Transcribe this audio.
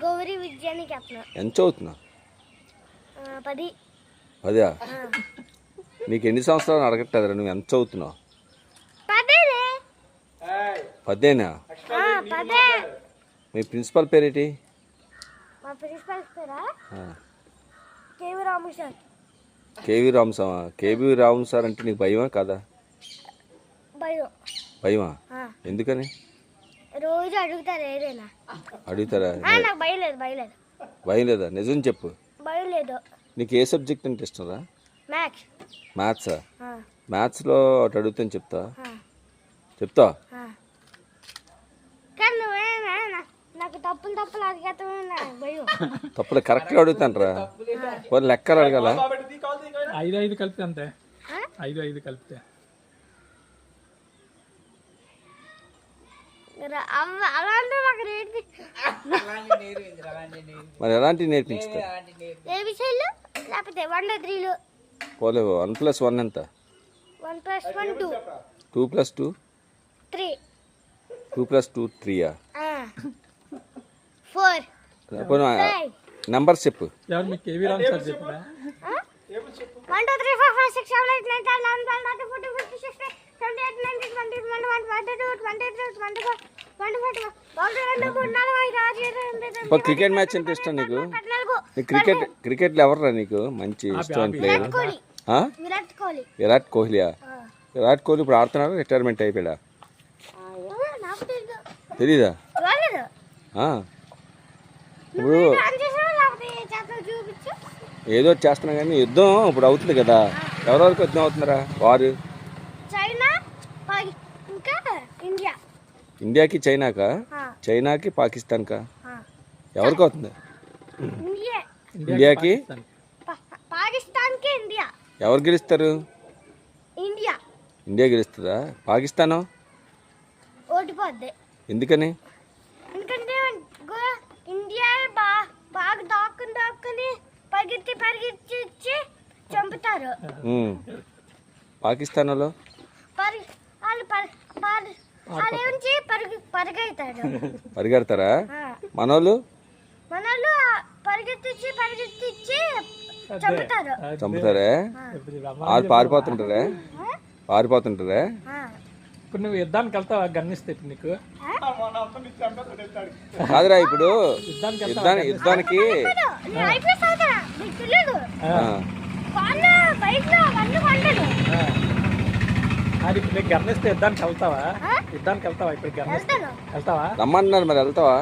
Gauri విద్యాని captain. ఎంత చదువుతున్నావు? 10. 10? నీకు ఎన్ని సంవత్సరాలు అడగట్లేదురా, నువ్వు ఎంత చదువుతున్నావు? 10. మీ ప్రిన్సిపల్ పేరేంటి? మా ప్రిన్సిపల్ పేరా కేవీ రాము సార్. కేవీ రాము సార్. కేవీ రాము సార్ అంటే నీకు భయమా కాదా? భయమా? ఎందుకని? రోజు అడుగుతారు ఏదైనా. అడుగుతారా? నాకు భయం లేదా? నిజం చెప్పు. భయం లేదు. నీకు ఏ సబ్జెక్ట్ అంటే ఇష్టం రా? మ్యాథ్సా? మ్యాథ్స్లో ఒకటి అడుగుతాను, చెప్తా. నాకు తప్పులు భయం. తప్పులు కరెక్ట్గా అడుగుతాను రా. వాళ్ళు లెక్కలు అడగాల. 5 కలిపితే అంతే. 5 కలిపితే మరి ఎలాంటి నేర్పించుతారు? పోలే 1+1 ఎంత? 2 + 2 2 + 2 3. 4 నెంబర్స్ చెప్పు. ఎవరు మీకు కేవీ రామ్ సార్ చెప్పరా? 1 2 3 4 5 6 7 8 9 10 11 12 13 14 15 16 17 18 19 20 21 22 23 24 25 క్రికెట్ మ్యాచ్ అంటే ఇష్టం నీకు? క్రికెట్లో ఎవర్రా నీకు మంచి ఇష్టమైన ప్లేయర్? విరాట్ కోహ్లీయా? విరాట్ కోహ్లీ ఇప్పుడు ఆడుతున్నాడు, రిటైర్మెంట్ అయిపోయాడా? తెలీదా? ఇప్పుడు ఏదో చేస్తున్నా కానీ యుద్ధం ఇప్పుడు అవుతుంది కదా, ఎవరెవరికి యుద్ధం అవుతున్నారా? వారు ఇండియాకి చైనాకా? చైనాకి పాకిస్తాన్కా? ఎవరికి అవుతుంది? ఇండియాకి. ఎవరు గెలుస్తారు? ఇండియా గెలుస్తుందా? పాకిస్తాను ఎందుకని? ఎందుకంటే ఇండియా బాగా దాక్కుని పరిగెత్తి చంపుతారు. పాకిస్తాన్లో పరిగెడతారా? మనోళ్ళు చంపుతారా? వాళ్ళు పారిపోతుంటారా? ఇప్పుడు నువ్వు యుద్ధానికి వెళ్తావా? గన్నిస్తే నీకు కాదురా. ఇప్పుడు యుద్ధానికి ఇప్పుడు నీకు గన్నిస్తే యుద్ధానికి వెళ్తావా? ఇప్పుడు వెళ్తావా? రమ్మన్నారు, మరి వెళ్తావా?